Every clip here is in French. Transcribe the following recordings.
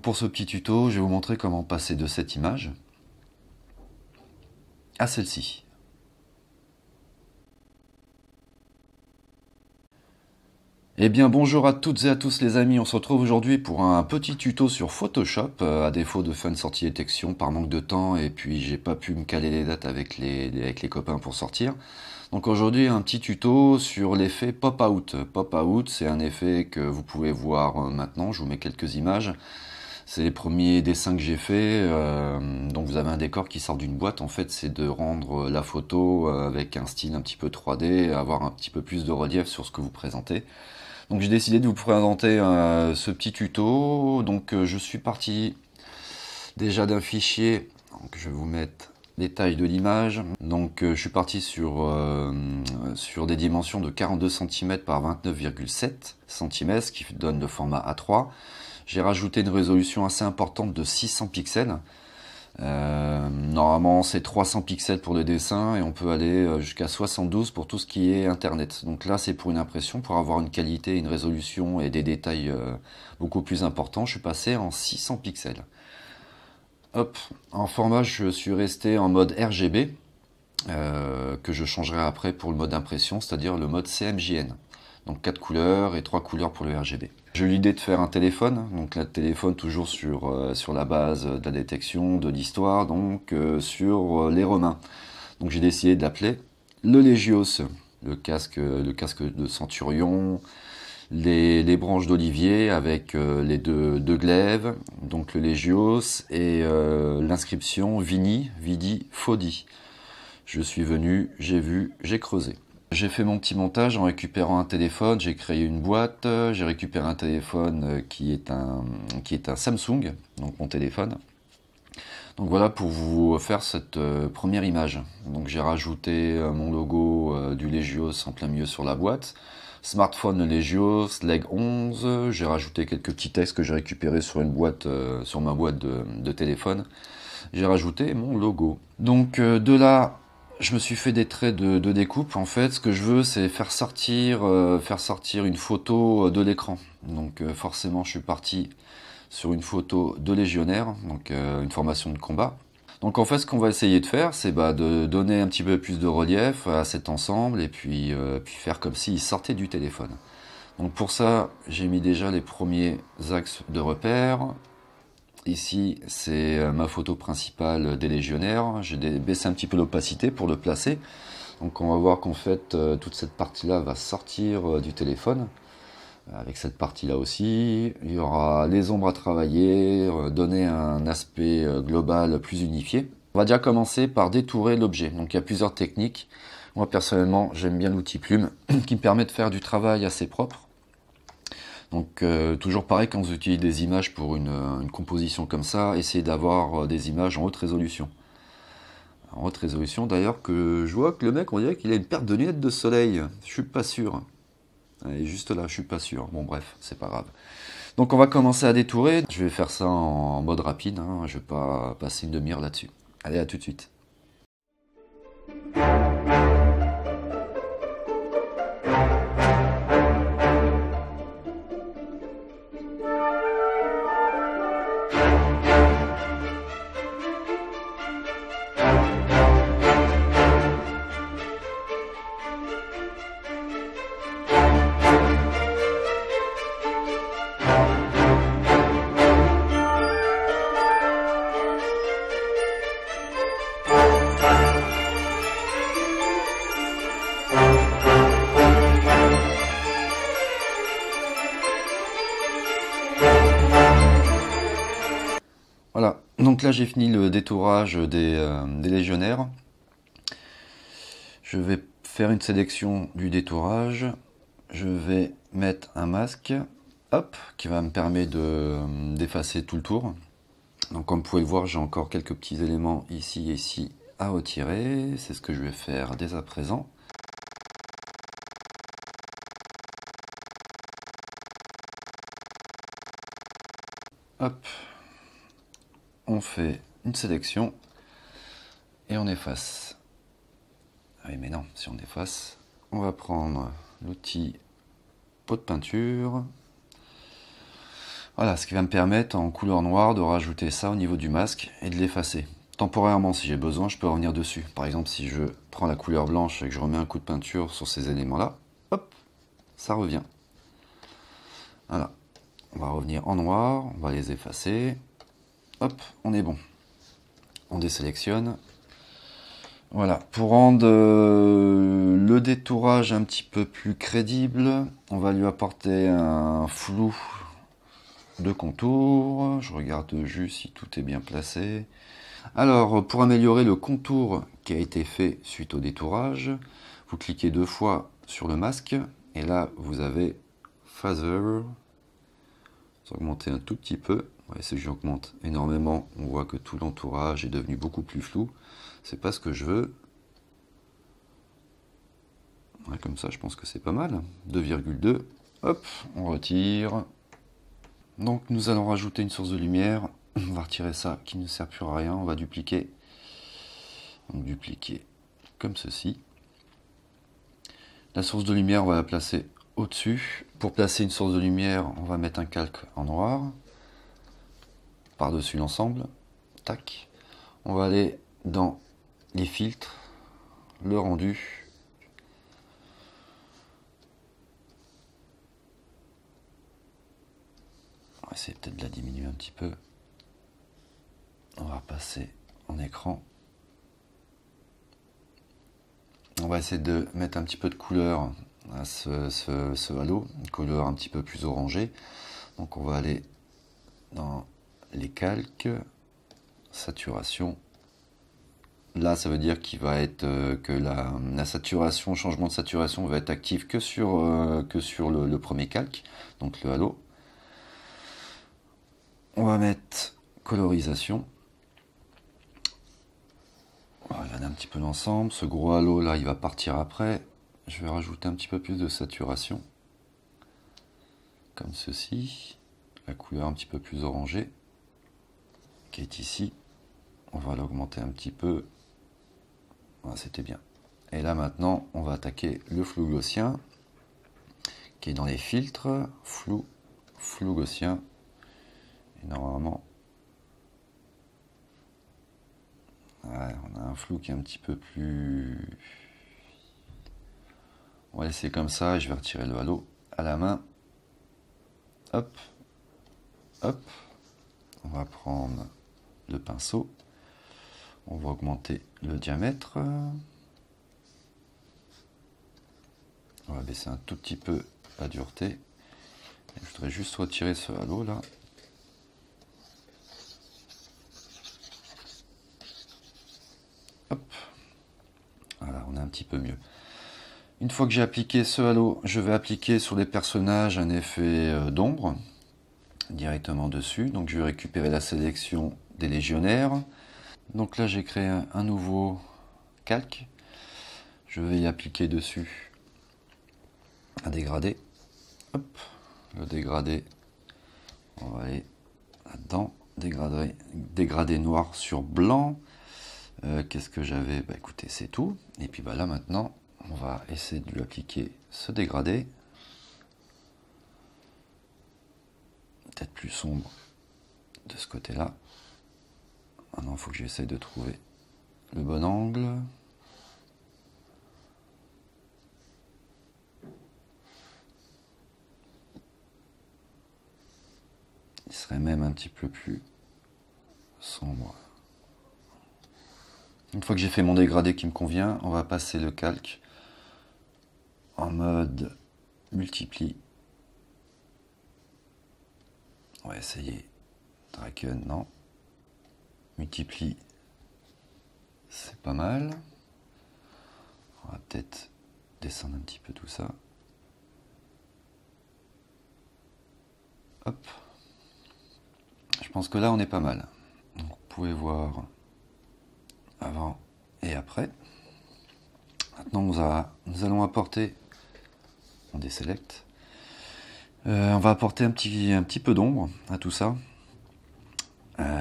pour ce petit tuto, je vais vous montrer comment passer de cette image à celle-ci. Eh bien bonjour à toutes et à tous les amis, on se retrouve aujourd'hui pour un petit tuto sur Photoshop, à défaut de faire une sortie détection par manque de temps et puis j'ai pas pu me caler les dates avec les copains pour sortir. Donc aujourd'hui un petit tuto sur l'effet pop-out. Pop-out, c'est un effet que vous pouvez voir maintenant, je vous mets quelques images. C'est les premiers dessins que j'ai fait, donc vous avez un décor qui sort d'une boîte, en fait c'est de rendre la photo avec un style un petit peu 3D, avoir un petit peu plus de relief sur ce que vous présentez. Donc j'ai décidé de vous présenter ce petit tuto. Donc je suis parti déjà d'un fichier. Donc, je vais vous mettre les tailles de l'image. Donc je suis parti sur des dimensions de 42 cm par 29,7 cm, ce qui donne le format A3. J'ai rajouté une résolution assez importante de 600 pixels. Normalement c'est 300 pixels pour le dessin et on peut aller jusqu'à 72 pour tout ce qui est internet. Donc là c'est pour une impression, pour avoir une qualité, une résolution et des détails beaucoup plus importants. Je suis passé en 600 pixels. Hop, en format je suis resté en mode RGB que je changerai après pour le mode impression, c'est-à-dire le mode CMJN. Donc 4 couleurs et 3 couleurs pour le RGB. J'ai eu l'idée de faire un téléphone, donc là, le téléphone toujours sur la base de la détection, de l'histoire, donc sur les Romains. Donc j'ai décidé de l'appeler le Légios, le casque de centurion, les branches d'olivier avec les deux glaives, donc le Légios, et l'inscription Vini, Vidi, Fodi. Je suis venu, j'ai vu, j'ai creusé. J'ai fait mon petit montage en récupérant un téléphone, j'ai créé une boîte, j'ai récupéré un téléphone qui est un Samsung, donc mon téléphone. Donc voilà pour vous faire cette première image. Donc j'ai rajouté mon logo du Légios en plein milieu sur la boîte. Smartphone Légios, Leg 11, j'ai rajouté quelques petits textes que j'ai récupérés sur une boîte, sur ma boîte de téléphone. J'ai rajouté mon logo. Donc de là, je me suis fait des traits de découpe. En fait, ce que je veux, c'est faire sortir une photo de l'écran. Donc forcément, je suis parti sur une photo de légionnaire, donc une formation de combat. Donc en fait, ce qu'on va essayer de faire, c'est de donner un petit peu plus de relief à cet ensemble et puis faire comme s'il sortait du téléphone. Donc pour ça, j'ai mis déjà les premiers axes de repère. Ici, c'est ma photo principale des légionnaires. J'ai baissé un petit peu l'opacité pour le placer. Donc on va voir qu'en fait, toute cette partie-là va sortir du téléphone. Avec cette partie-là aussi. Il y aura les ombres à travailler, donner un aspect global plus unifié. On va déjà commencer par détourer l'objet. Donc il y a plusieurs techniques. Moi personnellement, j'aime bien l'outil plume qui me permet de faire du travail assez propre. Donc toujours pareil, quand vous utilisez des images pour une composition comme ça, essayez d'avoir des images en haute résolution. En haute résolution d'ailleurs, que je vois que le mec, on dirait qu'il a une paire de lunettes de soleil. Je suis pas sûr. Et juste là, je suis pas sûr. Bon bref, c'est pas grave. Donc on va commencer à détourer. Je vais faire ça en mode rapide, hein. Je vais pas passer une demi-heure là-dessus. Allez, à tout de suite. Voilà, donc là j'ai fini le détourage des légionnaires. Je vais faire une sélection du détourage. Je vais mettre un masque, hop, qui va me permettre d'effacer tout le tour. Donc comme vous pouvez le voir, j'ai encore quelques petits éléments ici et ici à retirer. C'est ce que je vais faire dès à présent. Hop, on fait une sélection et on efface. Ah oui, mais non, si on efface, on va prendre l'outil pot de peinture. Voilà, ce qui va me permettre en couleur noire de rajouter ça au niveau du masque et de l'effacer. Temporairement, si j'ai besoin, je peux revenir dessus. Par exemple, si je prends la couleur blanche et que je remets un coup de peinture sur ces éléments-là, hop, ça revient. Voilà. On va revenir en noir, on va les effacer. Hop, on est bon. On désélectionne. Voilà, pour rendre le détourage un petit peu plus crédible, on va lui apporter un flou de contour. Je regarde juste si tout est bien placé. Alors, pour améliorer le contour qui a été fait suite au détourage, vous cliquez 2 fois sur le masque et là vous avez Feather. Augmenter un tout petit peu. Ouais, si j'augmente énormément, on voit que tout l'entourage est devenu beaucoup plus flou. C'est pas ce que je veux. Ouais, comme ça, je pense que c'est pas mal. 2,2. Hop, on retire. Donc, nous allons rajouter une source de lumière. On va retirer ça qui ne sert plus à rien. On va dupliquer. Donc, dupliquer comme ceci. La source de lumière, on va la placer au-dessus. Pour placer une source de lumière, on va mettre un calque en noir. Par-dessus l'ensemble. Tac. On va aller dans les filtres, le rendu. On va essayer peut-être de la diminuer un petit peu. On va passer en écran. On va essayer de mettre un petit peu de couleur à ce halo, une couleur un petit peu plus orangée. Donc on va aller dans les calques, saturation. Là, ça veut dire qu'il va être que la saturation, changement de saturation va être actif que sur le premier calque, donc le halo. On va mettre colorisation. On va regarder un petit peu l'ensemble. Ce gros halo là, il va partir après. Je vais rajouter un petit peu plus de saturation. Comme ceci. La couleur un petit peu plus orangée qui est ici. On va l'augmenter un petit peu. Voilà, c'était bien. Et là maintenant, on va attaquer le flou gaussien qui est dans les filtres. Flou gaussien. Et normalement, ouais, on a un flou qui est un petit peu plus... On va laisser comme ça et je vais retirer le halo à la main. Hop, hop. On va prendre le pinceau. On va augmenter le diamètre. On va baisser un tout petit peu la dureté. Et je voudrais juste retirer ce halo là. Hop. Voilà, on est un petit peu mieux. Une fois que j'ai appliqué ce halo, je vais appliquer sur les personnages un effet d'ombre directement dessus. Donc je vais récupérer la sélection des légionnaires. Donc là j'ai créé un nouveau calque. Je vais y appliquer dessus un dégradé. Hop, le dégradé, on va aller là-dedans. Dégradé noir sur blanc. Qu'est-ce que j'avais? Bah écoutez, c'est tout. Et puis bah là maintenant, on va essayer de lui appliquer ce dégradé. Peut-être plus sombre de ce côté-là. Maintenant, il faut que j'essaye de trouver le bon angle. Il serait même un petit peu plus sombre. Une fois que j'ai fait mon dégradé qui me convient, on va passer le calque en mode multiplie. On va essayer. Draken, non. Multiplie, c'est pas mal. On va peut-être descendre un petit peu tout ça. Hop. Je pense que là, on est pas mal. Donc, vous pouvez voir avant et après. Maintenant, nous allons apporter, on désélecte, on va apporter un petit peu d'ombre à tout ça.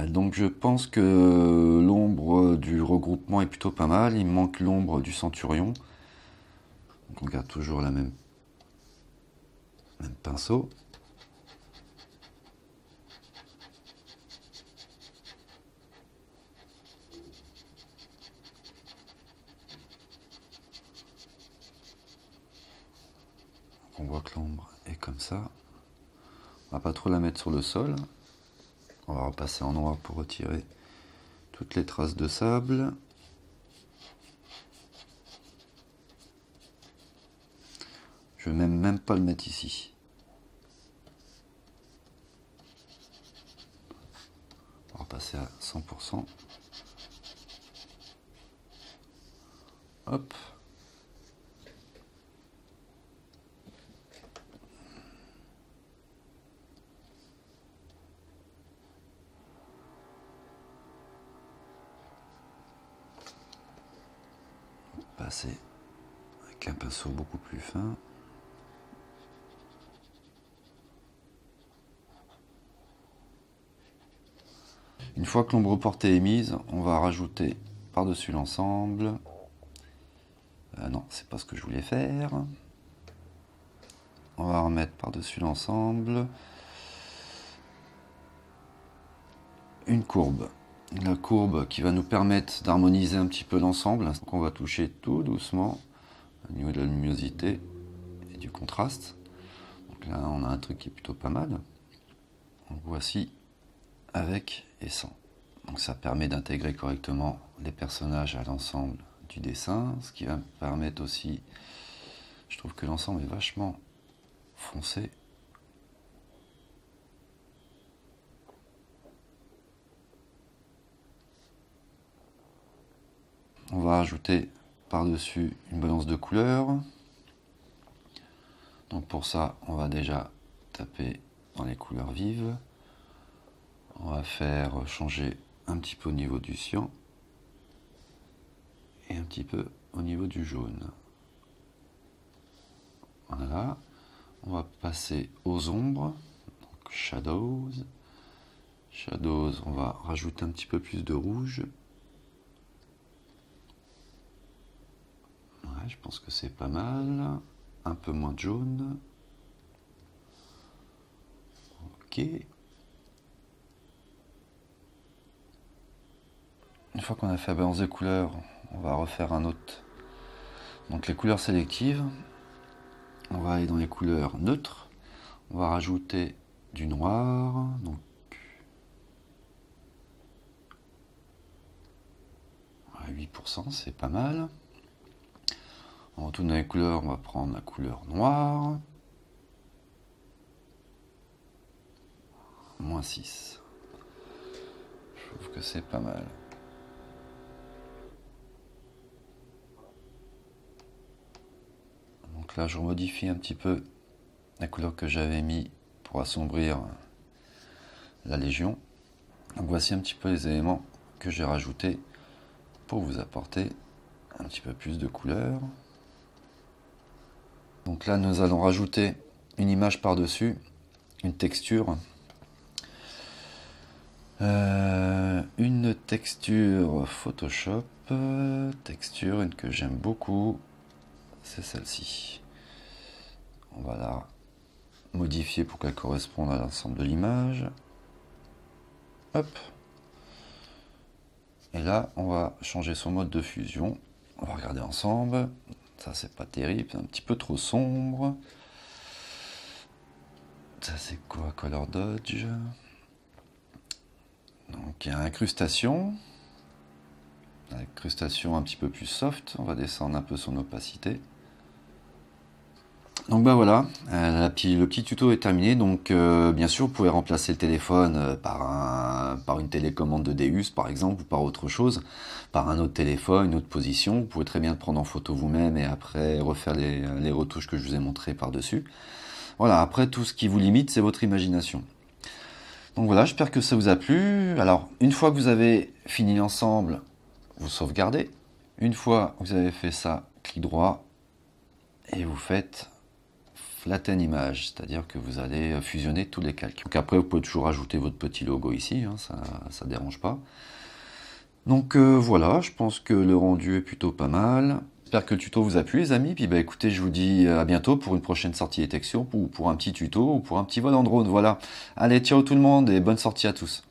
Donc je pense que l'ombre du regroupement est plutôt pas mal. Il me manque l'ombre du centurion. Donc on garde toujours la même pinceau. voit que l'ombre est comme ça. On va pas trop la mettre sur le sol. On va repasser en noir pour retirer toutes les traces de sable. Je vais même pas le mettre ici. On va passer à 100%. Hop. Passer avec un pinceau beaucoup plus fin. Une fois que l'ombre portée est mise, on va rajouter par-dessus l'ensemble. Non, c'est pas ce que je voulais faire. On va remettre par-dessus l'ensemble une courbe. La courbe qui va nous permettre d'harmoniser un petit peu l'ensemble. Donc on va toucher tout doucement au niveau de la luminosité et du contraste. Donc là on a un truc qui est plutôt pas mal. Donc voici avec et sans. Donc ça permet d'intégrer correctement les personnages à l'ensemble du dessin, ce qui va me permettre aussi, je trouve que l'ensemble est vachement foncé. On va rajouter par-dessus une balance de couleurs. Donc pour ça, on va déjà taper dans les couleurs vives. On va faire changer un petit peu au niveau du cyan et un petit peu au niveau du jaune. Voilà. On va passer aux ombres, donc shadows. Shadows, on va rajouter un petit peu plus de rouge. Ouais, je pense que c'est pas mal. Un peu moins de jaune. Ok. Une fois qu'on a fait la balance des couleurs, on va refaire un autre. Donc les couleurs sélectives. On va aller dans les couleurs neutres. On va rajouter du noir. Donc 8%, c'est pas mal. On retourne dans les couleurs, on va prendre la couleur noire. -6. Je trouve que c'est pas mal. Donc là, je modifie un petit peu la couleur que j'avais mis pour assombrir la Légion. Donc voici un petit peu les éléments que j'ai rajoutés pour vous apporter un petit peu plus de couleur. Donc là, nous allons rajouter une image par-dessus, une texture. Une texture Photoshop, texture, une que j'aime beaucoup, c'est celle-ci. On va la modifier pour qu'elle corresponde à l'ensemble de l'image. Hop. Et là, on va changer son mode de fusion. On va regarder ensemble. Ça, c'est pas terrible, c'est un petit peu trop sombre. Ça, c'est quoi? Color Dodge. Donc, il y a incrustation. Incrustation un petit peu plus soft. On va descendre un peu son opacité. Donc ben voilà, le petit tuto est terminé. Donc bien sûr, vous pouvez remplacer le téléphone par une télécommande de Deus par exemple, ou par autre chose, par un autre téléphone, une autre position. Vous pouvez très bien le prendre en photo vous-même et après refaire les retouches que je vous ai montrées par-dessus. Voilà, après tout ce qui vous limite, c'est votre imagination. Donc voilà, j'espère que ça vous a plu. Alors, une fois que vous avez fini l'ensemble, vous sauvegardez. Une fois que vous avez fait ça, clic droit, et vous faites flatten image, c'est-à-dire que vous allez fusionner tous les calques. Donc après, vous pouvez toujours ajouter votre petit logo ici, hein, ça ne dérange pas. Donc voilà, je pense que le rendu est plutôt pas mal. J'espère que le tuto vous a plu les amis, puis bah écoutez, je vous dis à bientôt pour une prochaine sortie détection, ou pour un petit tuto, ou pour un petit vol en drone, voilà. Allez, ciao tout le monde et bonne sortie à tous.